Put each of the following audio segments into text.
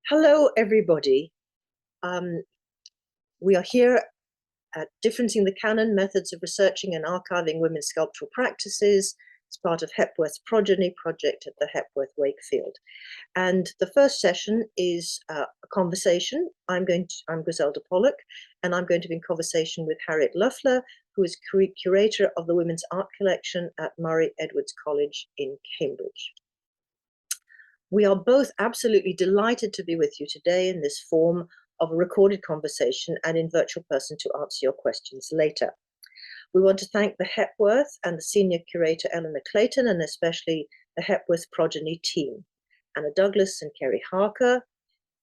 Hello, everybody. We are here at Differencing the Canon, Methods of Researching and Archiving Women's Sculptural Practices. It's part of Hepworth's Progeny project at the Hepworth Wakefield. And the first session is a conversation. I'm Griselda Pollock, and I'm going to be in conversation with Harriet Loffler, who is curator of the Women's Art Collection at Murray Edwards College in Cambridge. We are both absolutely delighted to be with you today in this form of a recorded conversation and in virtual person to answer your questions later. We want to thank the Hepworth and the senior curator Eleanor Clayton, and especially the Hepworth Progeny team, Anna Douglas and Kerry Harker.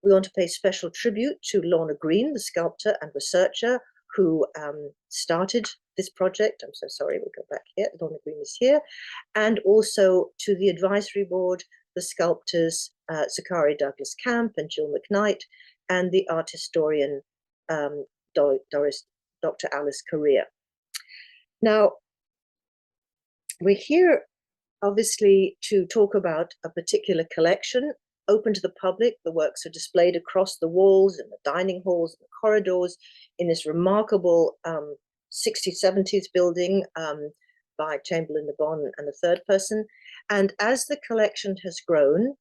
We want to pay special tribute to Lorna Green, the sculptor and researcher who started this project. I'm so sorry, we'll go back here. Lorna Green is here. And also to the advisory board, the sculptors Zachary Douglas Camp and Jill McKnight, and the art historian Dr. Alice Correa. Now, we're here obviously to talk about a particular collection open to the public. The works are displayed across the walls, in the dining halls, in the corridors, in this remarkable 60s, 70s building by Chamberlain Le Bon and the third person. And as the collection has grown,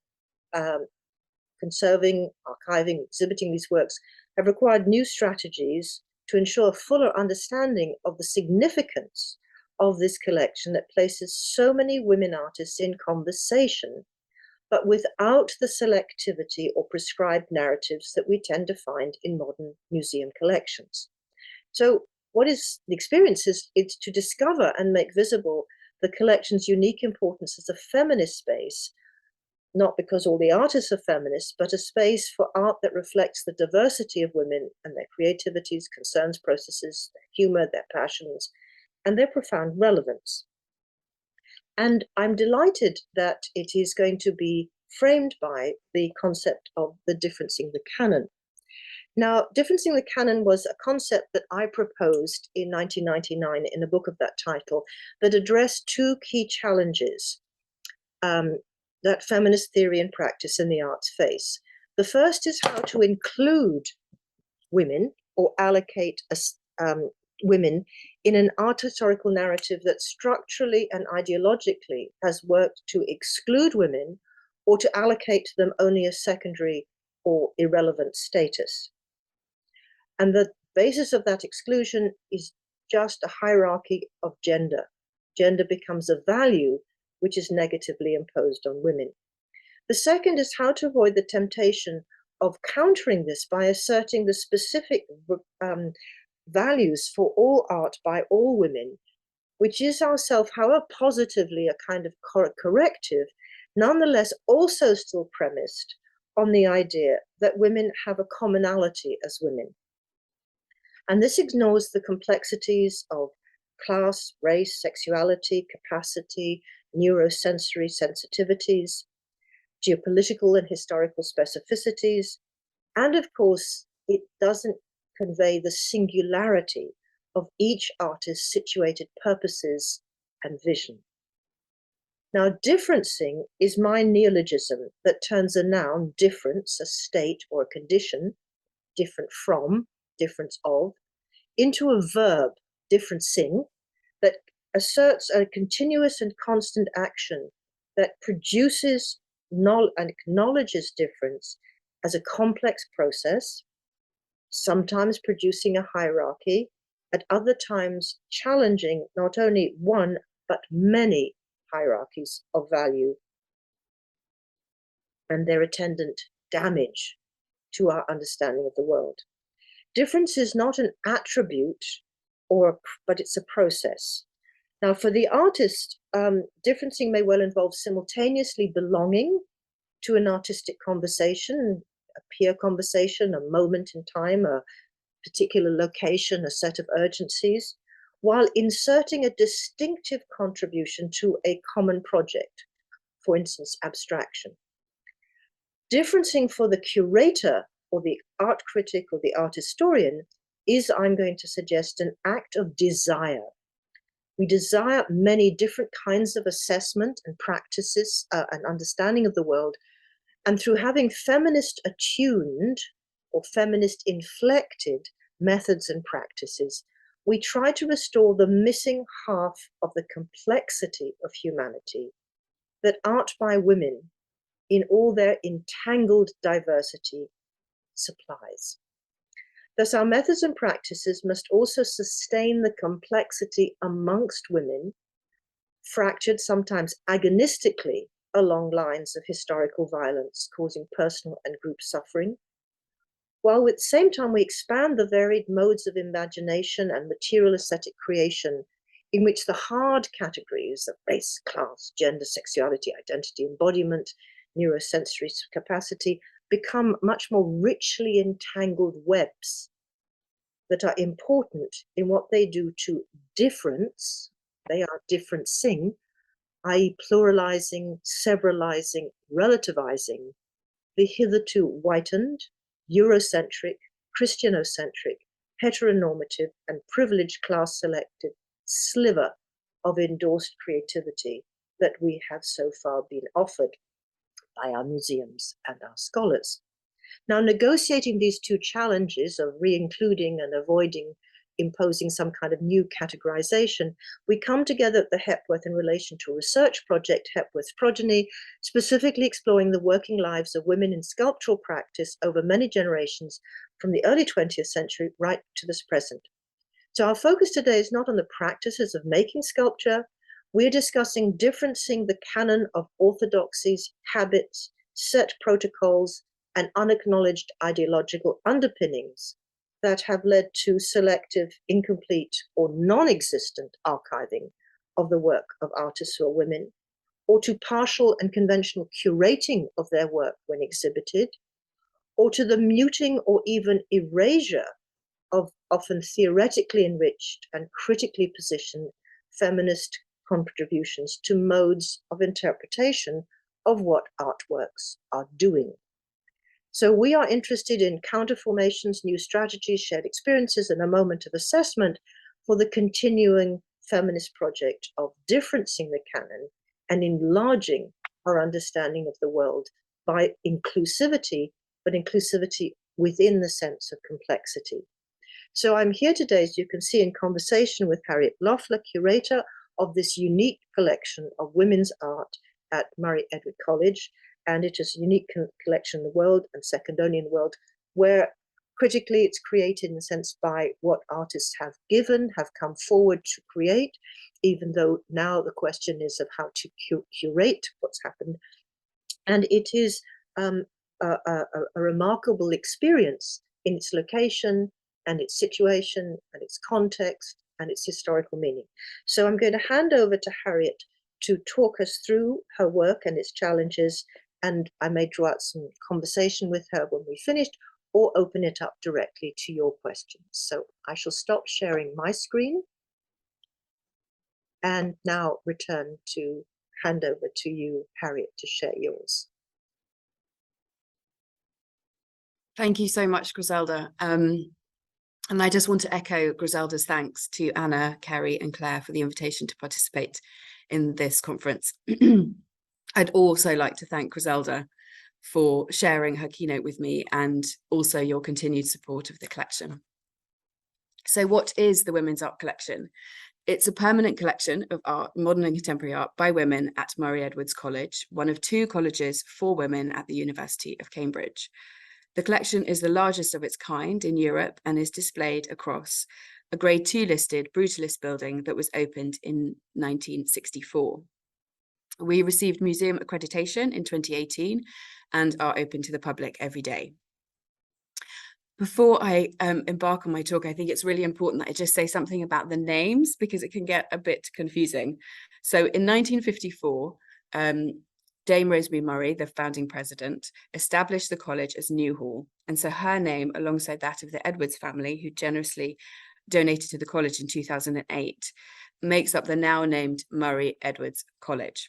conserving, archiving, exhibiting these works have required new strategies to ensure a fuller understanding of the significance of this collection that places so many women artists in conversation, but without the selectivity or prescribed narratives that we tend to find in modern museum collections. So what is the experience is it's to discover and make visible the collection's unique importance as a feminist space, not because all the artists are feminists, but a space for art that reflects the diversity of women and their creativities, concerns, processes, their humor, their passions, and their profound relevance. And I'm delighted that it is going to be framed by the concept of the differencing the canon. Now, differencing the canon was a concept that I proposed in 1999 in a book of that title that addressed two key challenges that feminist theory and practice in the arts face. The first is how to include women or allocate women in an art historical narrative that structurally and ideologically has worked to exclude women or to allocate to them only a secondary or irrelevant status. And the basis of that exclusion is just a hierarchy of gender. Gender becomes a value which is negatively imposed on women. The second is how to avoid the temptation of countering this by asserting the specific values for all art by all women, which is ourself, however positively a kind of corrective, nonetheless also still premised on the idea that women have a commonality as women. And this ignores the complexities of class, race, sexuality, capacity, neurosensory sensitivities, geopolitical and historical specificities, and of course, it doesn't convey the singularity of each artist's situated purposes and vision. Now, differencing is my neologism that turns a noun, difference, a state or a condition, different from, difference of, into a verb, differencing, that asserts a continuous and constant action that produces and acknowledges difference as a complex process, sometimes producing a hierarchy, at other times challenging not only one, but many hierarchies of value and their attendant damage to our understanding of the world. Difference is not an attribute, but it's a process. Now, for the artist, differencing may well involve simultaneously belonging to an artistic conversation, a peer conversation, a moment in time, a particular location, a set of urgencies, while inserting a distinctive contribution to a common project, for instance, abstraction. Differencing for the curator or the art critic or the art historian is, I'm going to suggest, an act of desire. We desire many different kinds of assessment and practices and understanding of the world And through having feminist attuned or feminist inflected methods and practices, we try to restore the missing half of the complexity of humanity that art by women, in all their entangled diversity, supplies. Thus, our methods and practices must also sustain the complexity amongst women, fractured sometimes agonistically along lines of historical violence causing personal and group suffering, while at the same time we expand the varied modes of imagination and material aesthetic creation in which the hard categories of race, class, gender, sexuality, identity, embodiment, neurosensory capacity become much more richly entangled webs that are important in what they do to difference. They are differencing, i.e. pluralizing, severalizing, relativizing the hitherto whitened, Eurocentric, Christianocentric, heteronormative, and privileged class selected sliver of endorsed creativity that we have so far been offered by our museums and our scholars. Now, negotiating these two challenges of re-including and avoiding imposing some kind of new categorization, we come together at the Hepworth in relation to a research project, Hepworth's Progeny, specifically exploring the working lives of women in sculptural practice over many generations from the early 20th century right to this present. So our focus today is not on the practices of making sculpture. We're discussing differencing the canon of orthodoxies, habits, set protocols, and unacknowledged ideological underpinnings that have led to selective, incomplete, or non-existent archiving of the work of artists who are women, or to partial and conventional curating of their work when exhibited, or to the muting or even erasure of often theoretically enriched and critically positioned feminist contributions to modes of interpretation of what artworks are doing. So we are interested in counterformations, new strategies, shared experiences, and a moment of assessment for the continuing feminist project of differencing the canon and enlarging our understanding of the world by inclusivity, but inclusivity within the sense of complexity. So I'm here today, as you can see, in conversation with Harriet Loffler, curator of this unique collection of women's art at Murray Edward College. And it is a unique collection in the world and second only in the world, where critically it's created in a sense by what artists have given, have come forward to create, even though now the question is of how to curate what's happened. And it is a remarkable experience in its location and its situation and its context and its historical meaning. So I'm going to hand over to Harriet to talk us through her work and its challenges, and I may draw out some conversation with her when we finished, or open it up directly to your questions. So I shall stop sharing my screen and now return to hand over to you, Harriet, to share yours. Thank you so much, Griselda. And I just want to echo Griselda's thanks to Anna, Kerry, and Claire for the invitation to participate in this conference. I'd also like to thank Griselda for sharing her keynote with me and also your continued support of the collection. So what is the Women's Art Collection? It's a permanent collection of art, modern and contemporary art by women at Murray Edwards College, one of two colleges for women at the University of Cambridge. The collection is the largest of its kind in Europe and is displayed across a Grade 2 listed Brutalist building that was opened in 1964. We received museum accreditation in 2018 and are open to the public every day. Before I embark on my talk, I think it's really important that I just say something about the names because it can get a bit confusing. So in 1954, Dame Rosemary Murray, the founding president, established the college as Newhall. And so her name, alongside that of the Edwards family, who generously donated to the college in 2008, makes up the now named Murray Edwards College.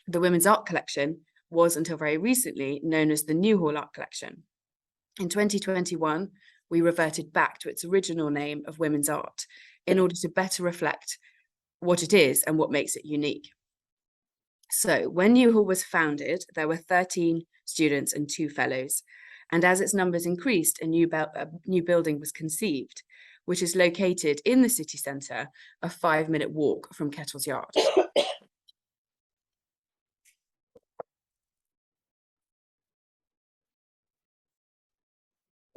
The Women's Art Collection was until very recently known as the Newhall Art Collection. In 2021, we reverted back to its original name of Women's Art in order to better reflect what it is and what makes it unique. So when Newhall was founded, there were 13 students and 2 fellows. And as its numbers increased, a new building was conceived, which is located in the city centre, a 5-minute walk from Kettle's Yard.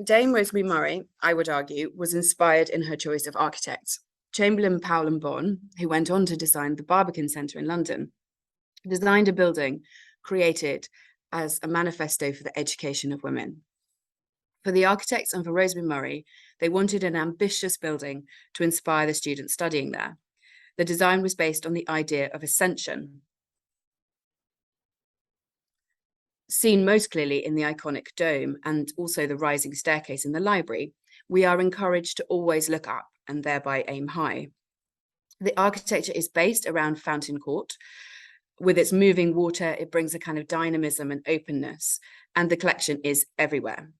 Dame Rosemary Murray, I would argue, was inspired in her choice of architects. Chamberlain, Powell and Bon, who went on to design the Barbican Centre in London, designed a building created as a manifesto for the education of women. For the architects and for Rosemary Murray, they wanted an ambitious building to inspire the students studying there. The design was based on the idea of ascension, seen most clearly in the iconic dome and also the rising staircase in the library. We are encouraged to always look up and thereby aim high. The architecture is based around Fountain Court. With its moving water, it brings a kind of dynamism and openness, and the collection is everywhere.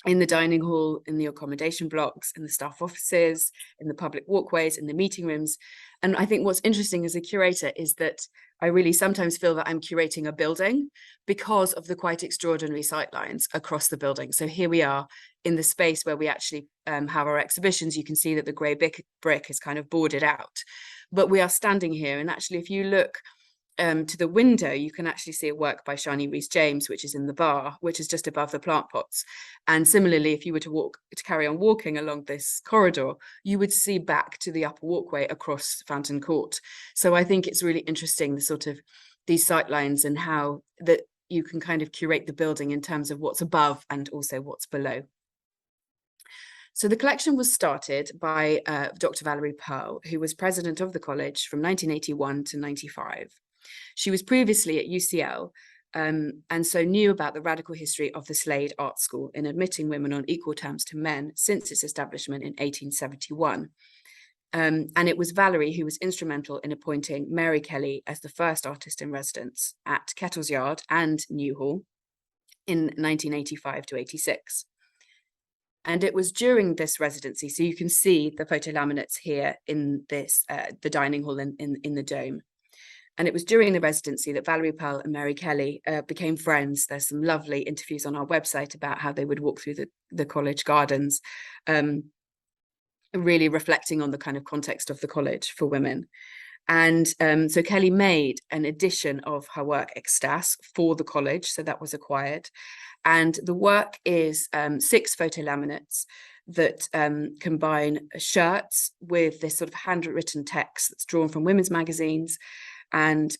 In the dining hall, in the accommodation blocks, in the staff offices, in the public walkways, in the meeting rooms. And I think what's interesting as a curator is that I really sometimes feel that I'm curating a building because of the quite extraordinary sightlines across the building. So here we are in the space where we actually have our exhibitions. You can see that the grey brick is kind of boarded out. But we are standing here, and actually if you look to the window, you can actually see a work by Shani Rhys-James, which is in the bar, which is just above the plant pots. And similarly, if you were to carry on walking along this corridor, you would see back to the upper walkway across Fountain Court. So I think it's really interesting, the sort of these sightlines and how that you can kind of curate the building in terms of what's above and also what's below. So the collection was started by Dr. Valerie Pearl, who was president of the college from 1981 to 95. She was previously at UCL and so knew about the radical history of the Slade Art School in admitting women on equal terms to men since its establishment in 1871. And it was Valerie who was instrumental in appointing Mary Kelly as the first artist in residence at Kettle's Yard and Newhall in 1985 to 86. And it was during this residency, so you can see the photo laminates here in this, the dining hall in the dome. And it was during the residency that Valerie Pearl and Mary Kelly became friends. There's some lovely interviews on our website about how they would walk through the college gardens, really reflecting on the kind of context of the college for women. And so Kelly made an edition of her work Extas for the college, so that was acquired. And the work is 6 photo laminates that combine shirts with this sort of handwritten text that's drawn from women's magazines. And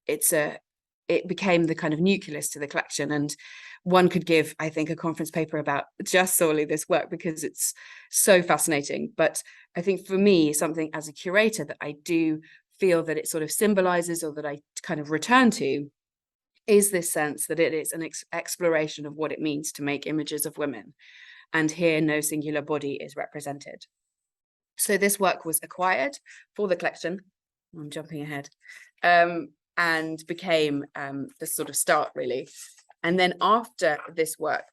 it became the kind of nucleus to the collection. And one could give, I think, a conference paper about just solely this work because it's so fascinating. But I think for me, something as a curator that I do feel that it sort of symbolizes, or that I kind of return to, is this sense that it is an exploration of what it means to make images of women. And here no singular body is represented. So this work was acquired for the collection. I'm jumping ahead, and became the sort of start, really. And then after this work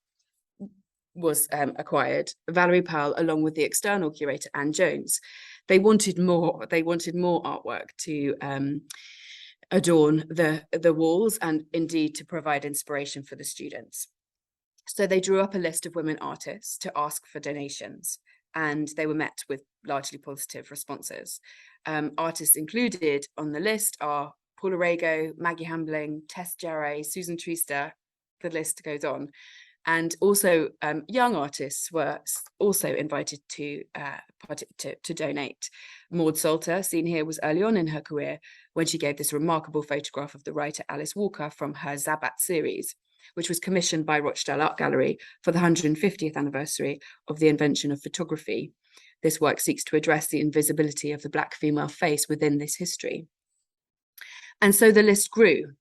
was acquired, Valerie Pearl, along with the external curator, Anne Jones, they wanted more. They wanted more artwork to adorn the walls and indeed to provide inspiration for the students. So they drew up a list of women artists to ask for donations, and they were met with largely positive responses. Artists included on the list are Paula Rego, Maggie Hambling, Tess Jarre, Susan Treaster, the list goes on. And also young artists were also invited to donate. Maud Salter, seen here, was early on in her career when she gave this remarkable photograph of the writer Alice Walker from her Zabat series, which was commissioned by Rochdale Art Gallery for the 150th anniversary of the invention of photography. This work seeks to address the invisibility of the Black female face within this history. And so the list grew,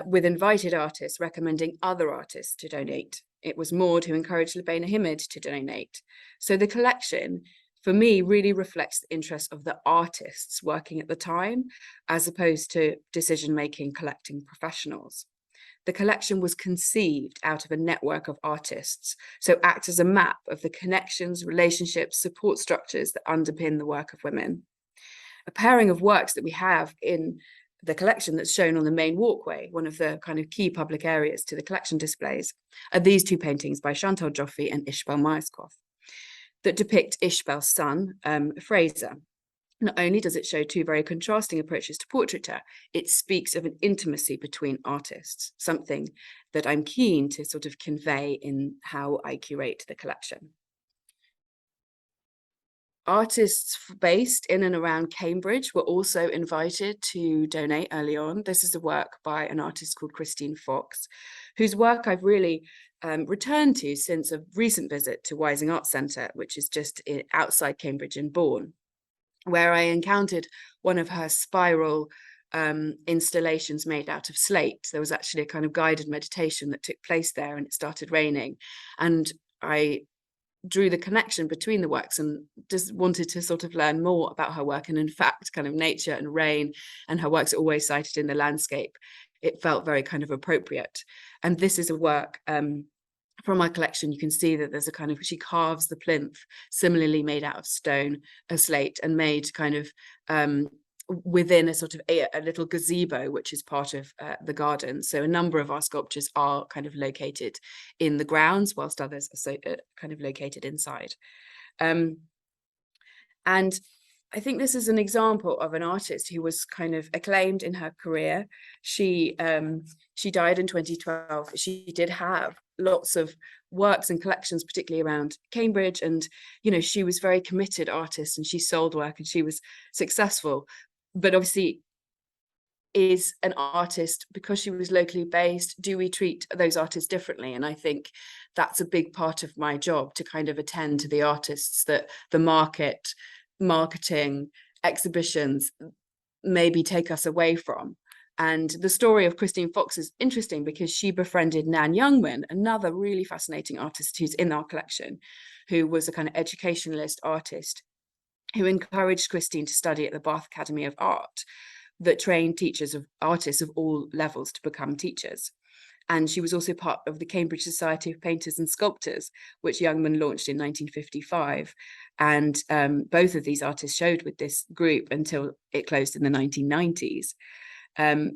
with invited artists recommending other artists to donate. It was Maud who encouraged Lubena Himid to donate. So the collection, for me, really reflects the interests of the artists working at the time, as opposed to decision-making collecting professionals. The collection was conceived out of a network of artists, so acts as a map of the connections, relationships, support structures that underpin the work of women. A pairing of works that we have in the collection that's shown on the main walkway, one of the kind of key public areas to the collection displays, are these two paintings by Chantal Joffe and Ishbel Myerscough that depict Ishbel's son, Fraser. Not only does it show two very contrasting approaches to portraiture, it speaks of an intimacy between artists, something that I'm keen to sort of convey in how I curate the collection. Artists based in and around Cambridge were also invited to donate early on. This is a work by an artist called Christine Fox, whose work I've really returned to since a recent visit to Wising Arts Centre, which is just outside Cambridge in Bourne, where I encountered one of her spiral installations made out of slate. There was actually a kind of guided meditation that took place there, and it started raining. And I drew the connection between the works and just wanted to sort of learn more about her work. And in fact, kind of nature and rain, and her works are always cited in the landscape. It felt very kind of appropriate. And this is a work from my collection. You can see that there's a kind of, she carves the plinth, similarly made out of stone, a slate, and made kind of within a sort of a little gazebo, which is part of the garden. So a number of our sculptures are kind of located in the grounds, whilst others are kind of located inside. And I think this is an example of an artist who was kind of acclaimed in her career. She died in 2012. She did have lots of works and collections, particularly around Cambridge. And, you know, she was a very committed artist, and she sold work and she was successful. But obviously, is an artist because she was locally based, do we treat those artists differently? And I think that's a big part of my job, to kind of attend to the artists that the marketing, exhibitions maybe take us away from. And the story of Christine Fox is interesting because she befriended Nan Youngman, another really fascinating artist who's in our collection, who was a kind of educationalist artist who encouraged Christine to study at the Bath Academy of Art, that trained teachers of artists of all levels to become teachers. And she was also part of the Cambridge Society of Painters and Sculptors, which Youngman launched in 1955. And both of these artists showed with this group until it closed in the 1990s.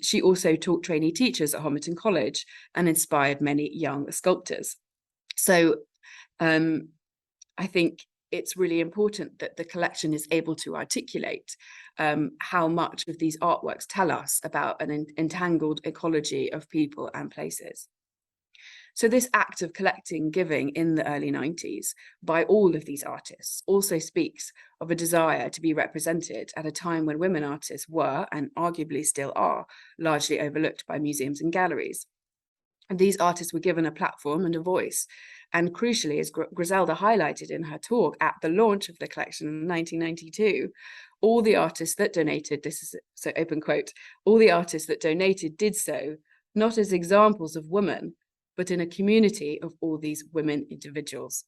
She also taught trainee teachers at Homerton College and inspired many young sculptors. So I think it's really important that the collection is able to articulate how much of these artworks tell us about an entangled ecology of people and places. So this act of collecting giving in the early 90s by all of these artists also speaks of a desire to be represented at a time when women artists were, and arguably still are, largely overlooked by museums and galleries. And these artists were given a platform and a voice. And crucially, as Griselda highlighted in her talk at the launch of the collection in 1992, all the artists that donated, this is so open quote, all the artists that donated did so not as examples of women, but in a community of all these women individuals.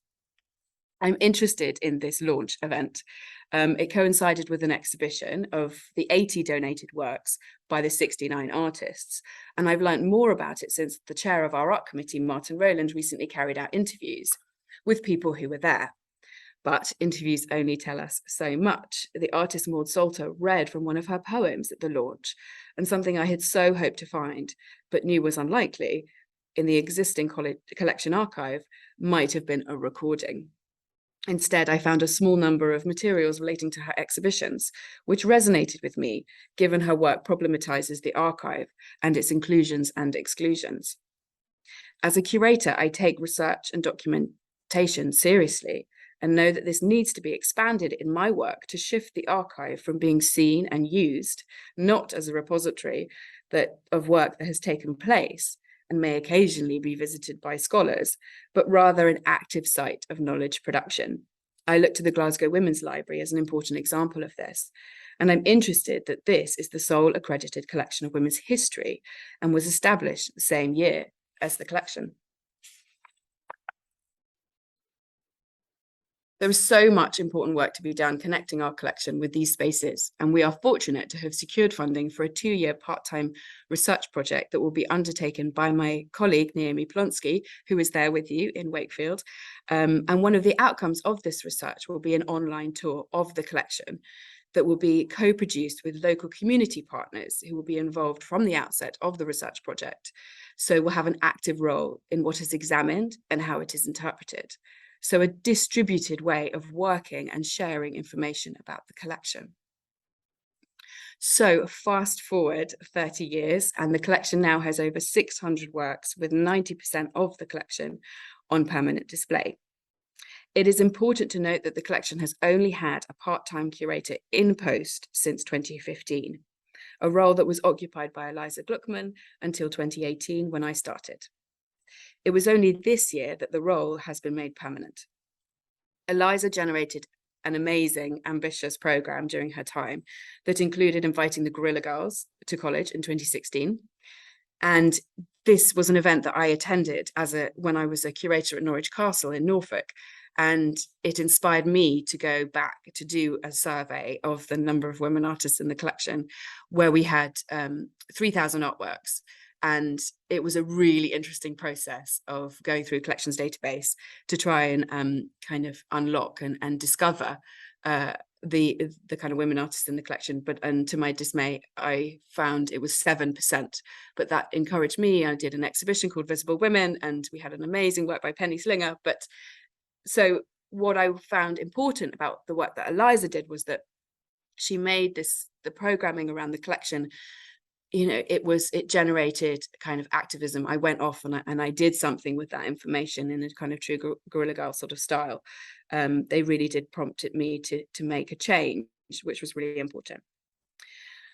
I'm interested in this launch event. It coincided with an exhibition of the 80 donated works by the 69 artists. And I've learned more about it since the chair of our art committee, Martin Rowland, recently carried out interviews with people who were there. But interviews only tell us so much. The artist Maud Salter read from one of her poems at the launch, and something I had so hoped to find, but knew was unlikely, in the existing collection archive, might have been a recording. Instead, I found a small number of materials relating to her exhibitions, which resonated with me, given her work problematizes the archive and its inclusions and exclusions. As a curator, I take research and documentation seriously, and know that this needs to be expanded in my work to shift the archive from being seen and used, not as a repository of work that has taken place and may occasionally be visited by scholars, but rather an active site of knowledge production. I look to the Glasgow Women's Library as an important example of this, and I'm interested that this is the sole accredited collection of women's history and was established the same year as the collection. There is so much important work to be done connecting our collection with these spaces, and we are fortunate to have secured funding for a 2-year part-time research project that will be undertaken by my colleague Naomi Plonsky, who is there with you in Wakefield. And one of the outcomes of this research will be an online tour of the collection that will be co-produced with local community partners who will be involved from the outset of the research project. So we'll have an active role in what is examined and how it is interpreted. So a distributed way of working and sharing information about the collection. So fast forward 30 years, and the collection now has over 600 works, with 90% of the collection on permanent display. It is important to note that the collection has only had a part-time curator in post since 2015, a role that was occupied by Eliza Gluckman until 2018 when I started. It was only this year that the role has been made permanent. Eliza generated an amazing, ambitious program during her time that included inviting the Guerrilla Girls to college in 2016. And this was an event that I attended when I was a curator at Norwich Castle in Norfolk. And it inspired me to go back to do a survey of the number of women artists in the collection, where we had 3,000 artworks. And it was a really interesting process of going through a collections database to try and kind of unlock and discover the kind of women artists in the collection. And to my dismay, I found it was 7%, but that encouraged me. I did an exhibition called Visible Women, and we had an amazing work by Penny Slinger. But so what I found important about the work that Eliza did was that she made the programming around the collection, it generated kind of activism. I went off and I did something with that information in a kind of true Guerrilla Girl sort of style. They really did prompt me to make a change, which was really important.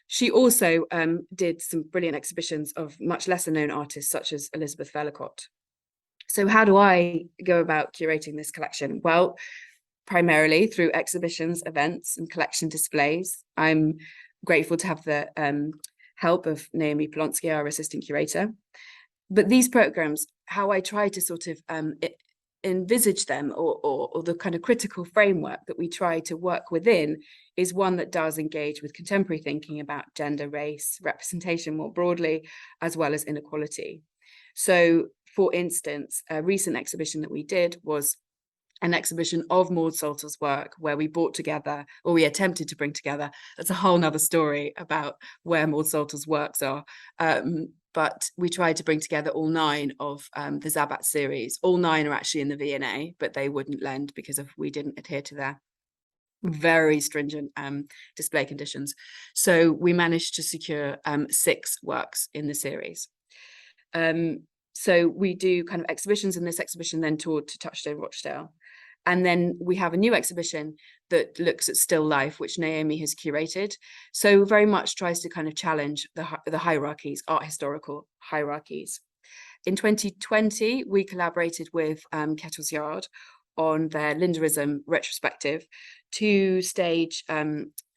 She also did some brilliant exhibitions of much lesser known artists, such as Elizabeth Vellacott. So how do I go about curating this collection? Well, primarily through exhibitions, events, and collection displays. I'm grateful to have the help of Naomi Polonsky, our assistant curator. But these programs, how I try to sort of envisage them, or the kind of critical framework that we try to work within, is one that does engage with contemporary thinking about gender, race, representation more broadly, as well as inequality. So, for instance, a recent exhibition that we did was an exhibition of Maud Salter's work, where we brought together, or we attempted to bring together, that's a whole nother story about where Maud Salter's works are, but we tried to bring together all 9 of the Zabat series. All 9 are actually in the V&A, but they wouldn't lend because we didn't adhere to their very stringent display conditions. So we managed to secure 6 works in the series. So we do kind of exhibitions, and this exhibition then toured to Touchstone Rochdale. And then we have a new exhibition that looks at still life, which Naomi has curated. So very much tries to kind of challenge the hierarchies, art historical hierarchies. In 2020, we collaborated with Kettle's Yard on their Lindaism retrospective to stage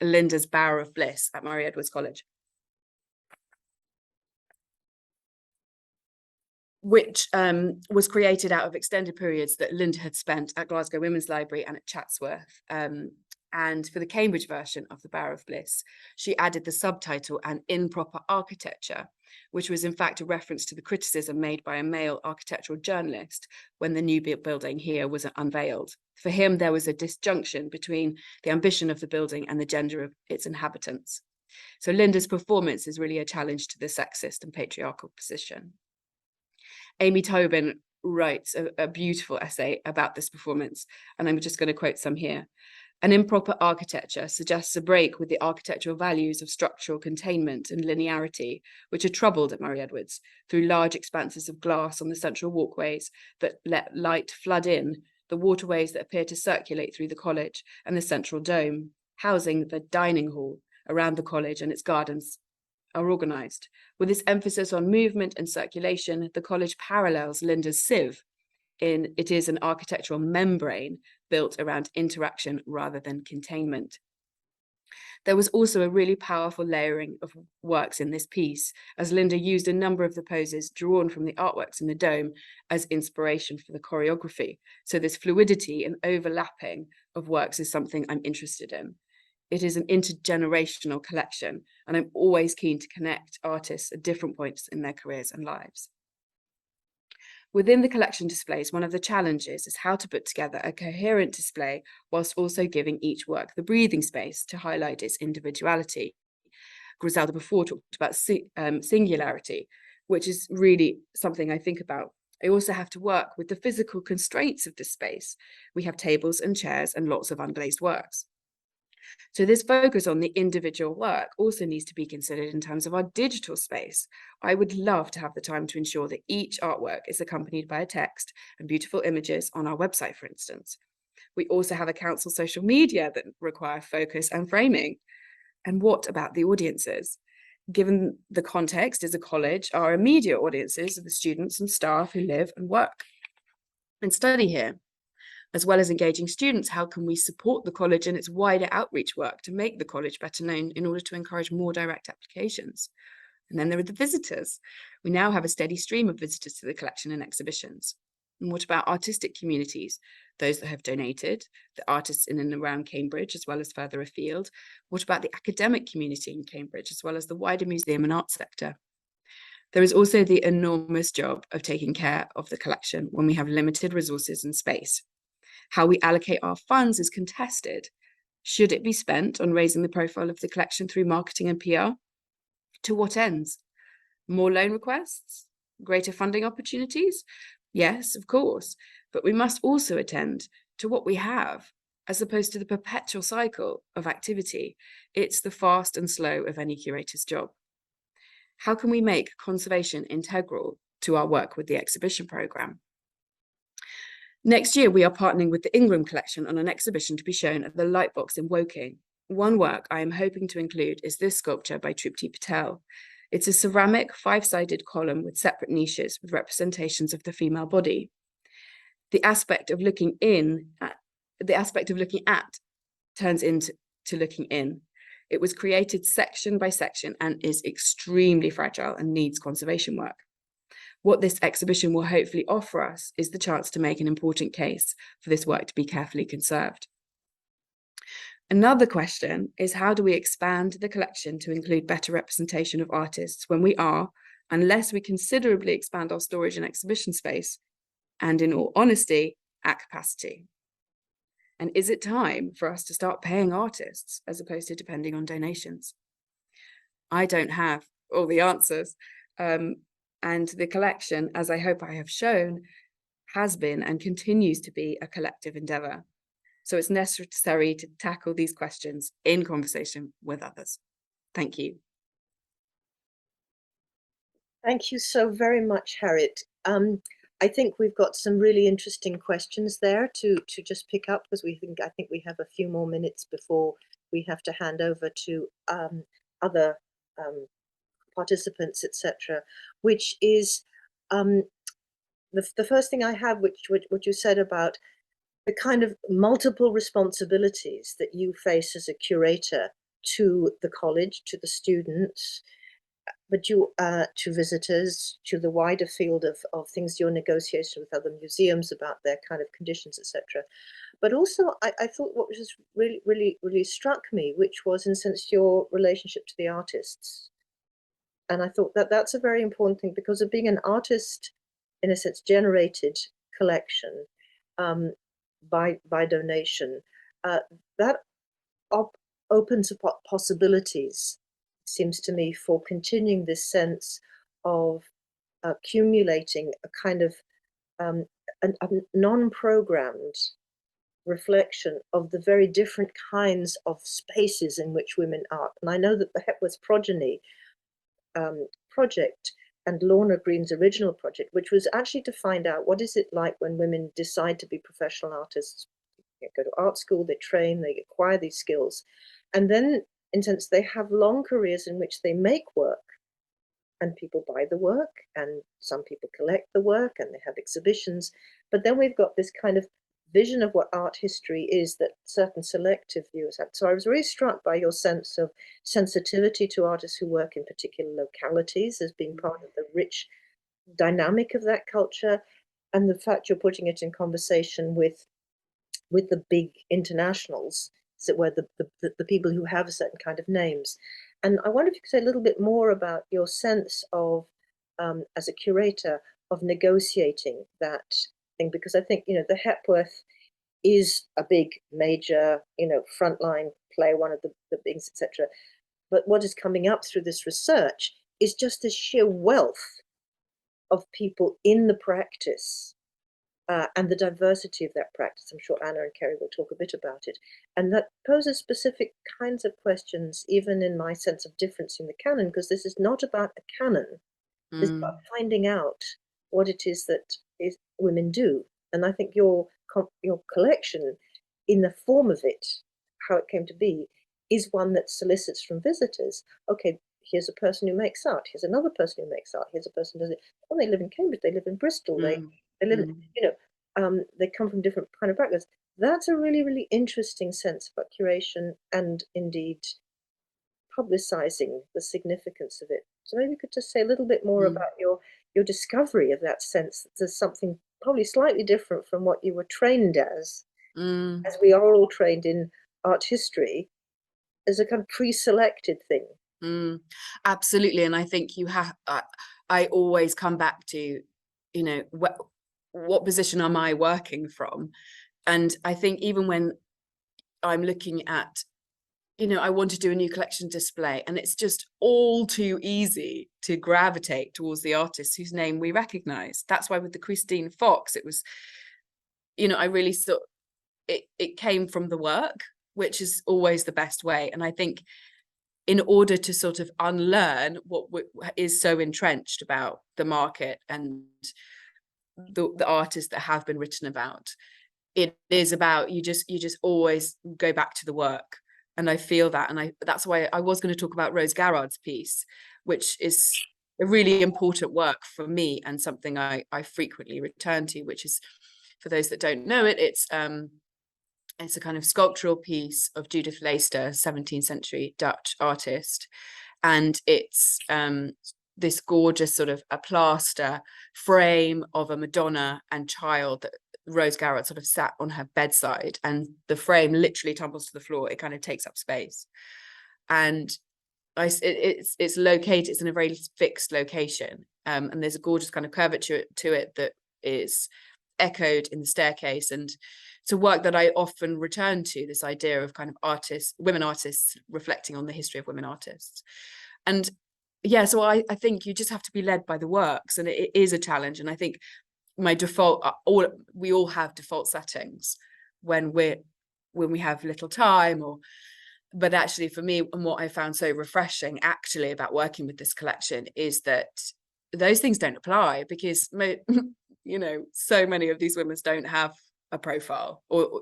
Linda's Bower of Bliss at Murray Edwards College, which was created out of extended periods that Linda had spent at Glasgow Women's Library and at Chatsworth. And for the Cambridge version of the Bower of Bliss, she added the subtitle "An Improper Architecture," which was in fact a reference to the criticism made by a male architectural journalist when the new building here was unveiled. For him, there was a disjunction between the ambition of the building and the gender of its inhabitants. So Linda's performance is really a challenge to the sexist and patriarchal position. Amy Tobin writes a beautiful essay about this performance, and I'm just going to quote some here. "An improper architecture suggests a break with the architectural values of structural containment and linearity, which are troubled at Murray Edwards through large expanses of glass on the central walkways that let light flood in, the waterways that appear to circulate through the college, and the central dome, housing the dining hall around the college and its gardens, are organised. With this emphasis on movement and circulation, the college parallels Linda's sieve in it is an architectural membrane built around interaction rather than containment." There was also a really powerful layering of works in this piece, as Linda used a number of the poses drawn from the artworks in the dome as inspiration for the choreography. So this fluidity and overlapping of works is something I'm interested in. It is an intergenerational collection, and I'm always keen to connect artists at different points in their careers and lives. Within the collection displays, one of the challenges is how to put together a coherent display whilst also giving each work the breathing space to highlight its individuality. Griselda before talked about singularity, which is really something I think about. I also have to work with the physical constraints of this space. We have tables and chairs and lots of unglazed works. So this focus on the individual work also needs to be considered in terms of our digital space. I would love to have the time to ensure that each artwork is accompanied by a text and beautiful images on our website, for instance. We also have accounts on social media that require focus and framing. And what about the audiences? Given the context is a college, our immediate audiences are the students and staff who live and work and study here. As well as engaging students, how can we support the college in its wider outreach work to make the college better known in order to encourage more direct applications? And then there are the visitors. We now have a steady stream of visitors to the collection and exhibitions. And what about artistic communities? Those that have donated, the artists in and around Cambridge, as well as further afield. What about the academic community in Cambridge, as well as the wider museum and art sector? There is also the enormous job of taking care of the collection when we have limited resources and space. How we allocate our funds is contested. Should it be spent on raising the profile of the collection through marketing and PR? To what ends? More loan requests? Greater funding opportunities? Yes, of course, but we must also attend to what we have, as opposed to the perpetual cycle of activity. It's the fast and slow of any curator's job. How can we make conservation integral to our work with the exhibition programme? Next year, we are partnering with the Ingram Collection on an exhibition to be shown at the Lightbox in Woking. One work I am hoping to include is this sculpture by Tripti Patel. It's a ceramic 5-sided column with separate niches with representations of the female body. The aspect of looking at turns into looking in. It was created section by section and is extremely fragile and needs conservation work. What this exhibition will hopefully offer us is the chance to make an important case for this work to be carefully conserved. Another question is, how do we expand the collection to include better representation of artists when we are, unless we considerably expand our storage and exhibition space, and in all honesty, at capacity? And is it time for us to start paying artists as opposed to depending on donations? I don't have all the answers. And the collection, as I hope I have shown, has been and continues to be a collective endeavour. So it's necessary to tackle these questions in conversation with others. Thank you. Thank you so very much, Harriet. I think we've got some really interesting questions there to just pick up, because I think we have a few more minutes before we have to hand over to other participants, etc. Which is the first thing I have, which what you said about the kind of multiple responsibilities that you face as a curator to the college, to the students, but to visitors, to the wider field of things, your negotiation with other museums about their kind of conditions, etc. But also, I thought what just really struck me, which was, in a sense, your relationship to the artists. And I thought that that's a very important thing, because of being an artist, in a sense, generated collection by donation, that opens up possibilities, seems to me, for continuing this sense of accumulating a kind of a non-programmed reflection of the very different kinds of spaces in which women are. And I know that the Hepworth Progeny project and Lorna Green's original project, which was actually to find out what is it like when women decide to be professional artists. They go to art school, they train, they acquire these skills, and then, in a sense, they have long careers in which they make work, and people buy the work, and some people collect the work, and they have exhibitions. But then we've got this kind of vision of what art history is that certain selective viewers have. So I was really struck by your sense of sensitivity to artists who work in particular localities as being part of the rich dynamic of that culture, and the fact you're putting it in conversation with the big internationals, so where the people who have a certain kind of names. And I wonder if you could say a little bit more about your sense of, as a curator, of negotiating that thing, because I think, the Hepworth is a big, major, frontline play, one of the things, etc. But what is coming up through this research is just the sheer wealth of people in the practice, and the diversity of that practice. I'm sure Anna and Kerry will talk a bit about it. And that poses specific kinds of questions, even in my sense of difference in the canon, because this is not about a canon. It's about finding out what it is that women do. And I think your collection, in the form of it, how it came to be, is one that solicits from visitors. Okay, here's a person who makes art. Here's another person who makes art. Here's a person who does it. Oh, they live in Cambridge. They live in Bristol. They live, they come from different kind of backgrounds. That's a really, really interesting sense about curation, and indeed publicizing the significance of it. So maybe you could just say a little bit more about your discovery of that sense that there's something probably slightly different from what you were trained as we are all trained in art history, as a kind of pre-selected thing. Absolutely. And I think you have, I always come back to, what position am I working from? And I think even when I'm looking at, I want to do a new collection display, and it's just all too easy to gravitate towards the artists whose name we recognize. That's why with the Christine Fox, it was, I really thought it came from the work, which is always the best way. And I think in order to sort of unlearn what is so entrenched about the market and the artists that have been written about, it is about you just always go back to the work. And I feel that, and that's why I was going to talk about Rose Garrard's piece, which is a really important work for me and something I frequently return to, which is, for those that don't know it, it's a kind of sculptural piece of Judith Leyster, 17th century Dutch artist. And it's this gorgeous sort of a plaster frame of a Madonna and child that Rose Garrard sort of sat on her bedside, and the frame literally tumbles to the floor. It kind of takes up space. And it's located, it's in a very fixed location. And there's a gorgeous kind of curvature to it that is echoed in the staircase. And it's a work that I often return to, this idea of kind of artists, women artists reflecting on the history of women artists. And yeah, so I think you just have to be led by the works, and it is a challenge. And I think my default, we all have default settings when we have little time, but actually for me, and what I found so refreshing actually about working with this collection is that those things don't apply, because so many of these women don't have a profile or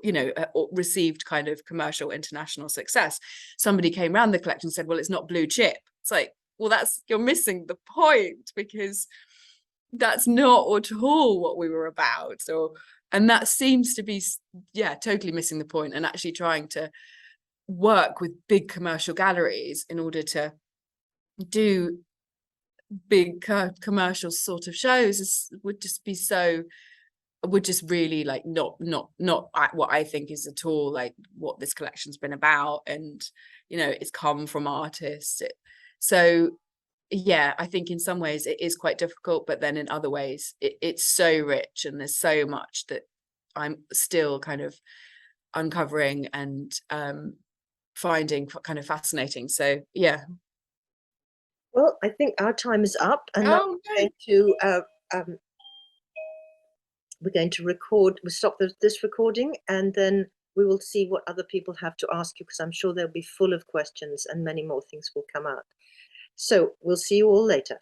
received kind of commercial international success. Somebody came around the collection and said, well, it's not blue chip. It's like, well, you're missing the point, because that's not at all what we were about. And that seems to be, totally missing the point, and actually trying to work with big commercial galleries in order to do big commercial sort of shows would just really like not what I think is at all like what this collection's been about. And it's come from artists. So yeah, I think in some ways it is quite difficult, but then in other ways it's so rich, and there's so much that I'm still kind of uncovering and finding kind of fascinating. So yeah. Well, I think our time is up, and we're going to record. We'll stop this recording, and then we will see what other people have to ask you, because I'm sure they'll be full of questions and many more things will come out. So we'll see you all later.